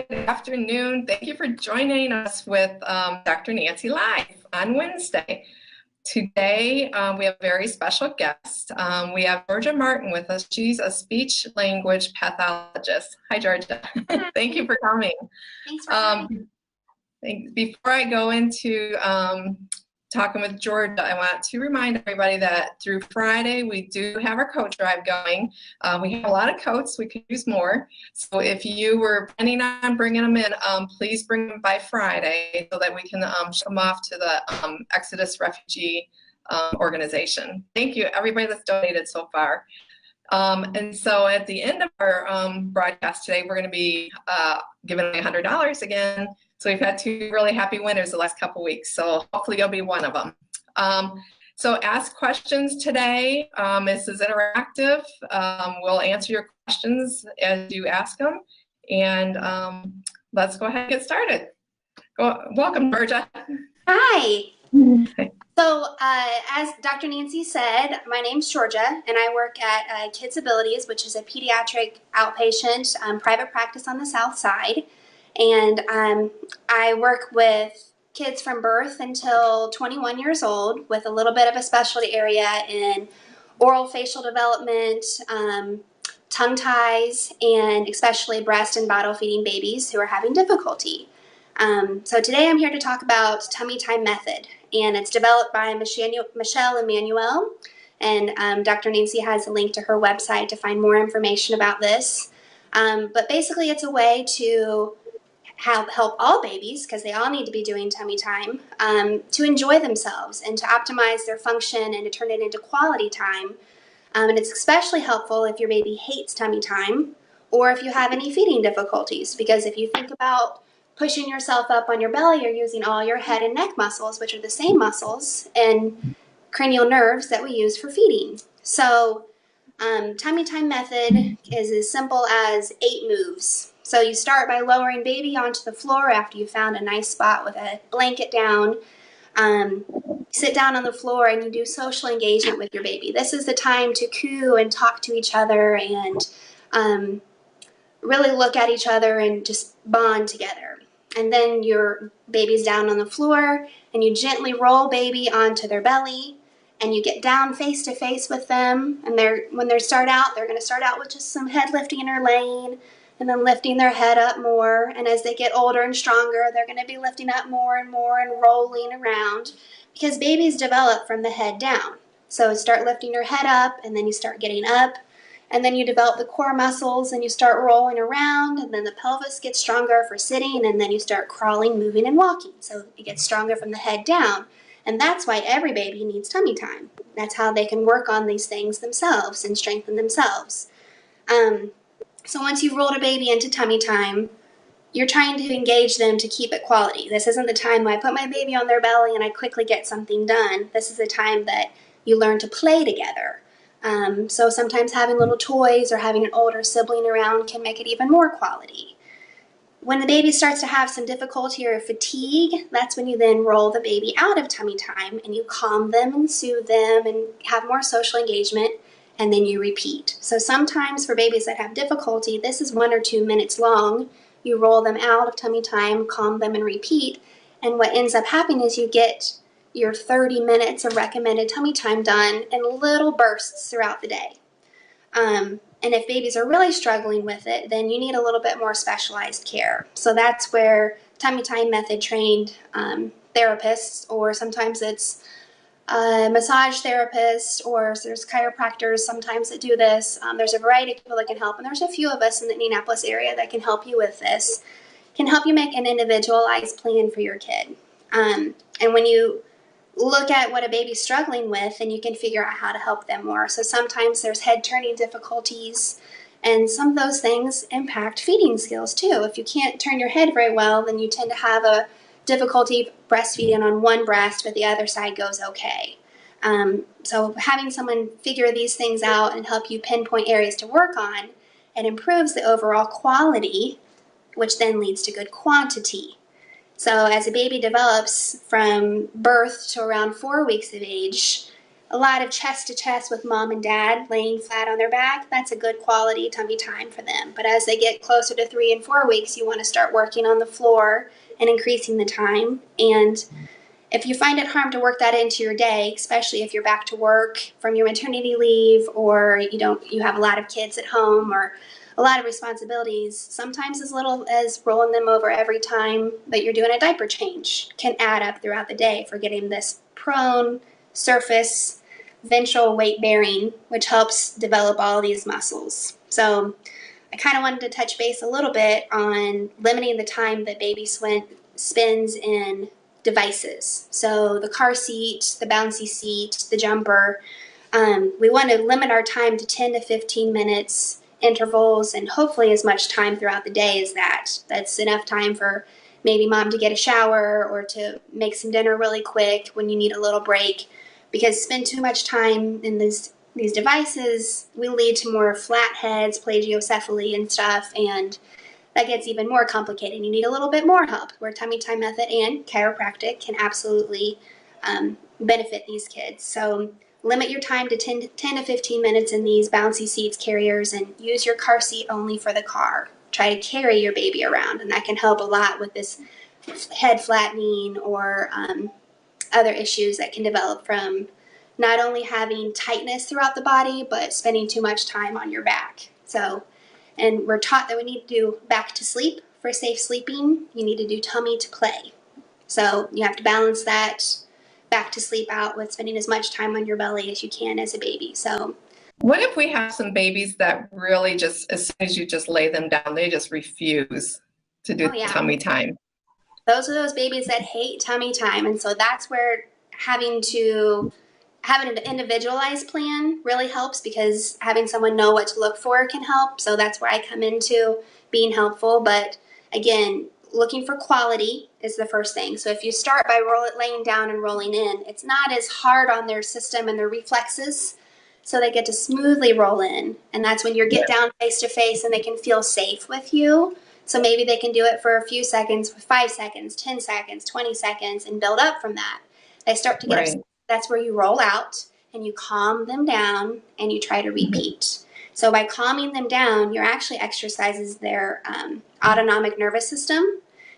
good afternoon. Thank you for joining us with Dr. Nancy Live on Wednesday. Today, we have a very special guest. We have Georgia Martin with us. She's a speech language pathologist. Hi, Georgia. Thank you for coming. Thanks for having me. Before I go into talking with Georgia, I want to remind everybody that through Friday, we do have our coat drive going. We have a lot of coats. We could use more. So if you were planning on bringing them in, please bring them by Friday so that we can ship them off to the Exodus Refugee organization. Thank you, everybody that's donated so far. And so at the end of our broadcast today, we're going to be giving away $100 again. So we've had two really happy winners the last couple weeks. So hopefully you'll be one of them. So ask questions today. This is interactive. We'll answer your questions as you ask them. And let's go ahead and get started. Welcome, Georgia. Hi. So as Dr. Nancy said, my name's Georgia, and I work at Kids Abilities, which is a pediatric outpatient private practice on the South Side. And I work with kids from birth until 21 years old with a little bit of a specialty area in oral facial development, tongue ties, and especially breast and bottle feeding babies who are having difficulty. So today I'm here to talk about TummyTime method, and it's developed by Michelle Emmanuel, and Dr. Nancy has a link to her website to find more information about this. But basically it's a way to help all babies, because they all need to be doing tummy time, to enjoy themselves and to optimize their function and to turn it into quality time. And it's especially helpful if your baby hates tummy time or if you have any feeding difficulties, because if you think about pushing yourself up on your belly, you're using all your head and neck muscles, which are the same muscles and cranial nerves that we use for feeding. So TummyTime method is as simple as 8 moves. So you start by lowering baby onto the floor after you found a nice spot with a blanket down. Sit down on the floor and you do social engagement with your baby. This is the time to coo and talk to each other and really look at each other and just bond together. And then your baby's down on the floor and you gently roll baby onto their belly and you get down face to face with them. And when they start out, they're going to start out with just some head lifting or laying, and then lifting their head up more. And as they get older and stronger, they're going to be lifting up more and more and rolling around, because babies develop from the head down. So start lifting your head up, and then you start getting up, and then you develop the core muscles and you start rolling around, and then the pelvis gets stronger for sitting, and then you start crawling, moving, and walking. So it gets stronger from the head down. And that's why every baby needs tummy time. That's how they can work on these things themselves and strengthen themselves. So once you've rolled a baby into tummy time, you're trying to engage them to keep it quality. This isn't the time when I put my baby on their belly and I quickly get something done. This is the time that you learn to play together. So sometimes having little toys or having an older sibling around can make it even more quality. When the baby starts to have some difficulty or fatigue, that's when you then roll the baby out of tummy time and you calm them and soothe them and have more social engagement. And then you repeat. So sometimes for babies that have difficulty, this is 1 or 2 minutes long. You roll them out of tummy time, calm them, and repeat. And what ends up happening is you get your 30 minutes of recommended tummy time done in little bursts throughout the day. And if babies are really struggling with it, then you need a little bit more specialized care. So that's where TummyTime method trained therapists, or sometimes it's massage therapists, or there's chiropractors sometimes that do this. There's a variety of people that can help, and there's a few of us in the Indianapolis area that can help you with this, can help you make an individualized plan for your kid. And when you look at what a baby's struggling with, then you can figure out how to help them more. So sometimes there's head turning difficulties, and some of those things impact feeding skills too. If you can't turn your head very well, then you tend to have a difficulty breastfeeding on one breast, but the other side goes okay. So having someone figure these things out and help you pinpoint areas to work on, it improves the overall quality, which then leads to good quantity. So as a baby develops from birth to around 4 weeks of age, a lot of chest to chest with mom and dad laying flat on their back, that's a good quality tummy time for them. But as they get closer to 3 and 4 weeks, you want to start working on the floor and increasing the time. And if you find it hard to work that into your day, especially if you're back to work from your maternity leave, or you have a lot of kids at home or a lot of responsibilities, sometimes as little as rolling them over every time that you're doing a diaper change can add up throughout the day for getting this prone surface ventral weight bearing, which helps develop all these muscles. So I kind of wanted to touch base a little bit on limiting the time that baby spends in devices. So the car seat, the bouncy seat, the jumper. We want to limit our time to 10 to 15 minutes intervals, and hopefully as much time throughout the day as that. That's enough time for maybe mom to get a shower or to make some dinner really quick when you need a little break, because spend too much time in these devices will lead to more flat heads, plagiocephaly and stuff, and that gets even more complicated. You need a little bit more help, where Tummy Time Method and chiropractic can absolutely benefit these kids. So limit your time to 10 to 15 minutes in these bouncy seats, carriers, and use your car seat only for the car. Try to carry your baby around, and that can help a lot with this head flattening or other issues that can develop from not only having tightness throughout the body, but spending too much time on your back. So, and we're taught that we need to do back to sleep for safe sleeping. You need to do tummy to play. So you have to balance that back to sleep out with spending as much time on your belly as you can as a baby. So what if we have some babies that really just, as soon as you just lay them down, they just refuse to do tummy time? Those are those babies that hate tummy time. And so that's where having an individualized plan really helps, because having someone know what to look for can help. So that's where I come into being helpful. But again, looking for quality is the first thing. So if you start by laying down and rolling in, it's not as hard on their system and their reflexes, so they get to smoothly roll in. And that's when you get down face to face and they can feel safe with you. So maybe they can do it for a few seconds, 5 seconds, 10 seconds, 20 seconds, and build up from that. They start to get upset. That's where you roll out and you calm them down and you try to repeat. So by calming them down, you're actually exercises their autonomic nervous system.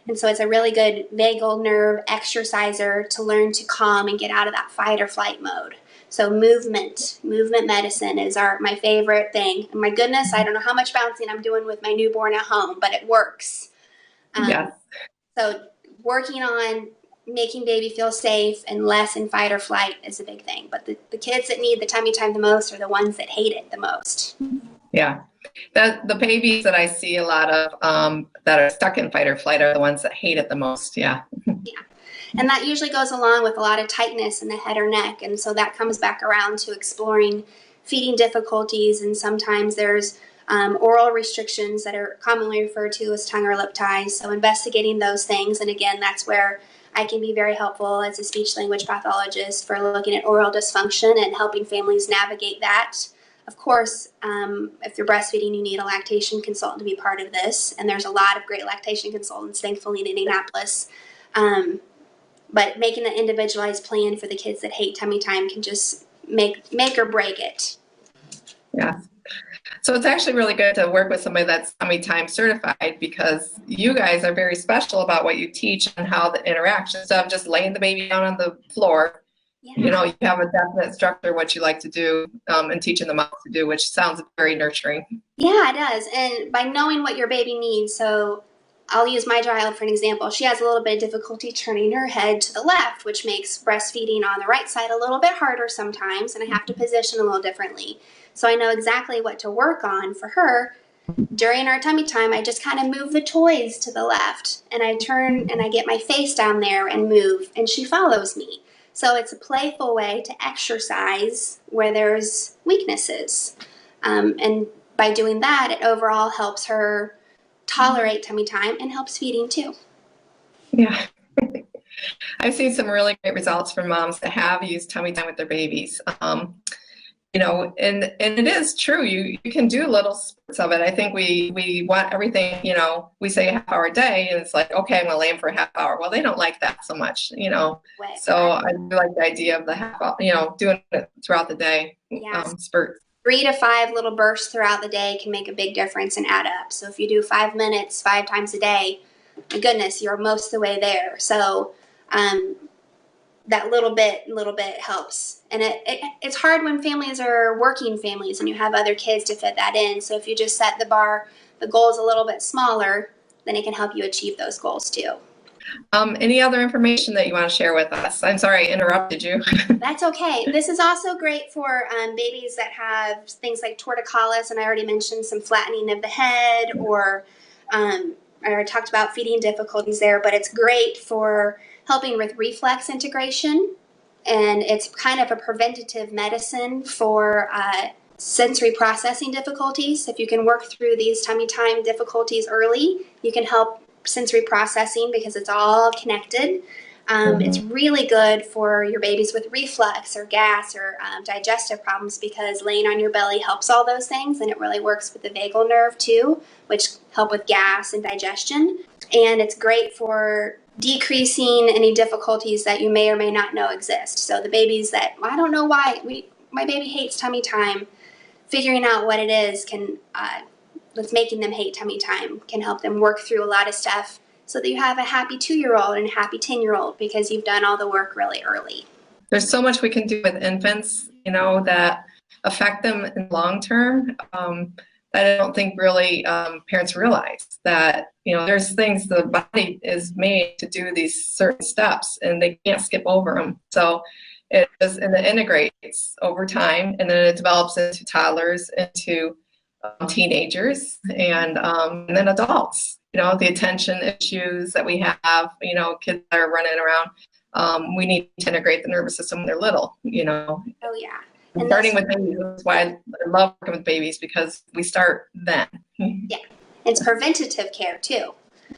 And so it's a really good vagal nerve exerciser to learn to calm and get out of that fight or flight mode. So movement medicine is my favorite thing. And my goodness, I don't know how much bouncing I'm doing with my newborn at home, but it works. So working on making baby feel safe and less in fight or flight is a big thing. But the kids that need the tummy time the most are the ones that hate it the most. Yeah. The babies that I see a lot of that are stuck in fight or flight are the ones that hate it the most. Yeah. And that usually goes along with a lot of tightness in the head or neck. And so that comes back around to exploring feeding difficulties. And sometimes there's oral restrictions that are commonly referred to as tongue or lip ties. So investigating those things. And again, that's where I can be very helpful as a speech language pathologist for looking at oral dysfunction and helping families navigate that. Of course, if you're breastfeeding, you need a lactation consultant to be part of this. And there's a lot of great lactation consultants, thankfully, in Indianapolis. But making an individualized plan for the kids that hate tummy time can just make or break it. Yeah. So it's actually really good to work with somebody that's tummy time certified, because you guys are very special about what you teach and how the interaction. Instead of just laying the baby down on the floor, you have a definite structure what you like to do and teaching them how to do, which sounds very nurturing. Yeah, it does. And by knowing what your baby needs, so I'll use my child for an example. She has a little bit of difficulty turning her head to the left, which makes breastfeeding on the right side a little bit harder sometimes, and I have to position a little differently. So I know exactly what to work on for her. During our tummy time, I just kind of move the toys to the left, and I turn and I get my face down there and move, and she follows me. So it's a playful way to exercise where there's weaknesses. And by doing that, it overall helps her tolerate tummy time and helps feeding too. Yeah. I've seen some really great results from moms that have used tummy time with their babies. and it is true. You can do little spurts of it. I think we want everything, we say a half hour a day, and it's like, okay, I'm going to lay them for a half hour. Well, they don't like that so much, Right. So I do like the idea of the half hour, doing it throughout the day, spurts. 3 to 5 little bursts throughout the day can make a big difference and add up. So if you do 5 minutes 5 times a day, my goodness, you're most of the way there. So that little bit helps. And it's hard when families are working families and you have other kids to fit that in. So if you just set the goals a little bit smaller, then it can help you achieve those goals too. Any other information that you want to share with us? I'm sorry I interrupted you. That's okay. This is also great for babies that have things like torticollis, and I already mentioned some flattening of the head, or I talked about feeding difficulties there, but it's great for helping with reflex integration, and it's kind of a preventative medicine for sensory processing difficulties. If you can work through these tummy time difficulties early, you can help sensory processing because it's all connected. It's really good for your babies with reflux or gas or digestive problems, because laying on your belly helps all those things, and it really works with the vagal nerve too, which help with gas and digestion. And it's great for decreasing any difficulties that you may or may not know exist. So the babies that, I don't know why, my baby hates tummy time, figuring out what it is that's making them hate tummy time can help them work through a lot of stuff, so that you have a happy 2-year-old and a happy 10-year-old because you've done all the work really early. There's so much we can do with infants, that affect them in long term, that I don't think really parents realize that, there's things the body is made to do these certain steps and they can't skip over them. So it integrates over time, and then it develops into toddlers, into teenagers, and then adults. The attention issues that we have, kids that are running around. We need to integrate the nervous system when they're little, Oh, yeah. And starting with babies. That's why I love working with babies, because we start then. Yeah. It's preventative care too.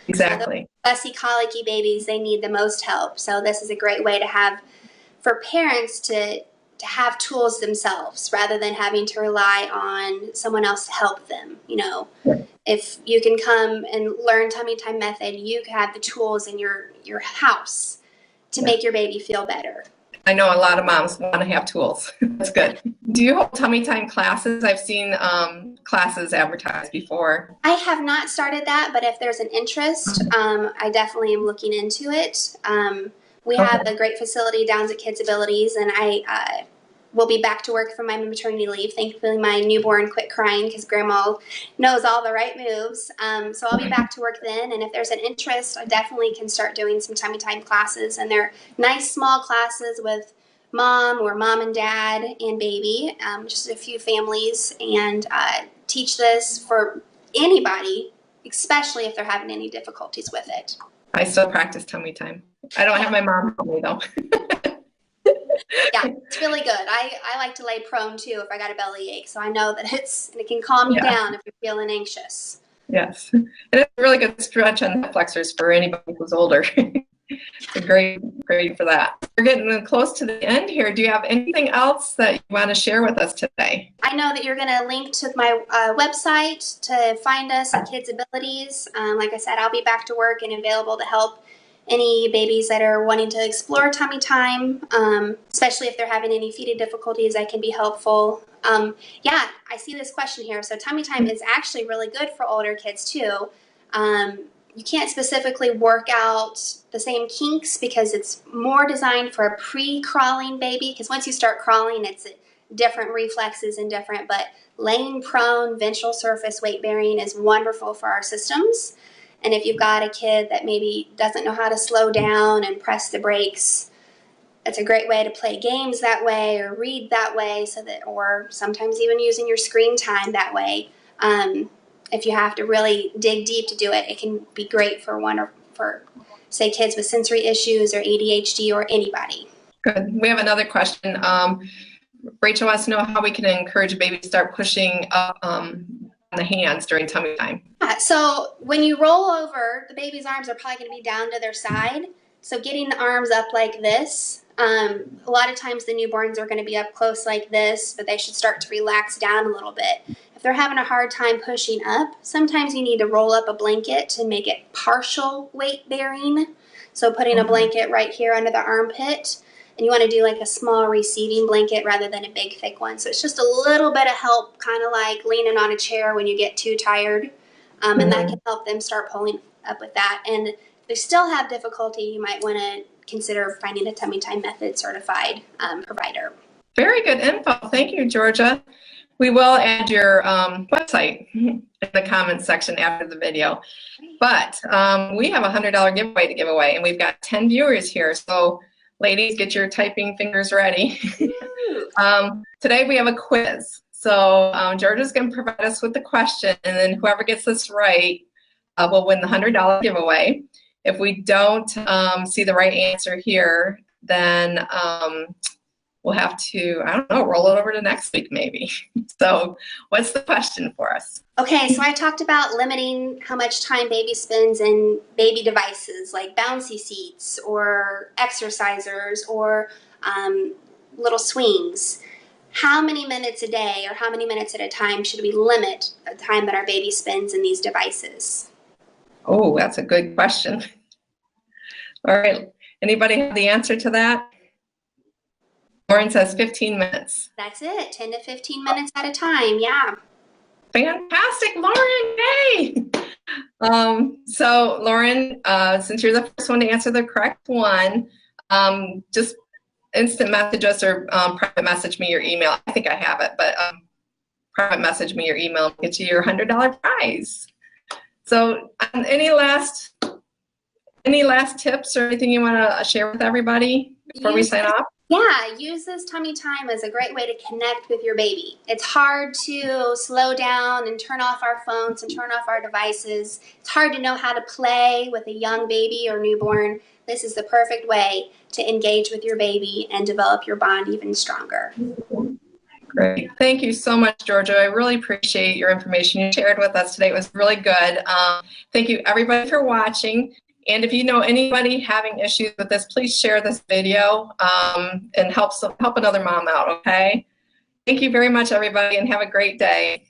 Exactly. So fussy, colicky babies, they need the most help. So this is a great way to have, for parents to have tools themselves rather than having to rely on someone else to help them. If you can come and learn tummy time method, you can have the tools in your house to make your baby feel better. I know a lot of moms want to have tools. That's good. Do you hold tummy time classes? I've seen classes advertised before. I have not started that, but if there's an interest, I definitely am looking into it. We have a great facility down at Kids Abilities, and I will be back to work from my maternity leave. Thankfully, my newborn quit crying because Grandma knows all the right moves. So I'll be back to work then, and if there's an interest, I definitely can start doing some tummy time classes. And they're nice small classes with mom or mom and dad and baby, just a few families, and teach this for anybody, especially if they're having any difficulties with it. I still practice tummy time. I don't have my mom help me though. Yeah, it's really good. I like to lay prone too if I got a belly ache, so I know that it can calm you down if you're feeling anxious. Yes, and it's a really good stretch on the flexors for anybody who's older. It's a great for that. We're getting close to the end here. Do you have anything else that you want to share with us today? I know that you're going to link to my website to find us at Kids Abilities. Like I said, I'll be back to work and available to help any babies that are wanting to explore tummy time, especially if they're having any feeding difficulties. I can be helpful. Yeah, I see this question here. So tummy time is actually really good for older kids too. You can't specifically work out the same kinks because it's more designed for a pre-crawling baby, because once you start crawling, it's different reflexes and different, but laying prone, ventral surface weight bearing is wonderful for our systems. And if you've got a kid that maybe doesn't know how to slow down and press the brakes, it's a great way to play games that way or read that way, or sometimes even using your screen time that way. If you have to really dig deep to do it, it can be great for say, kids with sensory issues or ADHD or anybody. Good. We have another question. Rachel wants to know how we can encourage a baby to start pushing up on the hands during tummy time. Yeah, so when you roll over, the baby's arms are probably going to be down to their side. So getting the arms up like this A lot of times the newborns are going to be up close like this, but they should start to relax down a little bit. If they're having a hard time pushing up, sometimes you need to roll up a blanket to make it partial weight bearing. So putting a blanket right here under the armpit, and you want to do like a small receiving blanket rather than a big thick one. So it's just a little bit of help, kind of like leaning on a chair when you get too tired, and that can help them start pulling up with that. And if they still have difficulty, you might want to consider finding a TummyTime method certified provider. Very good info. Thank you, Georgia. We will add your website in the comments section after the video. But we have a $100 giveaway to give away, and we've got 10 viewers here. So ladies, get your typing fingers ready. Today we have a quiz. So Georgia's going to provide us with the question, and then whoever gets this right will win the $100 giveaway. If we don't see the right answer here, then we'll have to, I don't know, roll it over to next week maybe. So what's the question for us? Okay, so I talked about limiting how much time baby spends in baby devices like bouncy seats or exercisers or little swings. How many minutes a day or how many minutes at a time should we limit the time that our baby spends in these devices? Oh, that's a good question. All right, anybody have the answer to that? Lauren says 15 minutes. That's it, 10 to 15 minutes at a time, yeah. Fantastic, Lauren, yay! So Lauren, since you're the first one to answer the correct one, just instant message us or private message me your email. I think I have it, but private message me your email and get you your $100 prize. So any last tips or anything you want to share with everybody before we sign off? Yeah, use this TummyTime as a great way to connect with your baby. It's hard to slow down and turn off our phones and turn off our devices. It's hard to know how to play with a young baby or newborn. This is the perfect way to engage with your baby and develop your bond even stronger. Great. Thank you so much, Georgia. I really appreciate your information you shared with us today. It was really good. Thank you, everybody, for watching. And if you know anybody having issues with this, please share this video and help another mom out, okay? Thank you very much, everybody, and have a great day.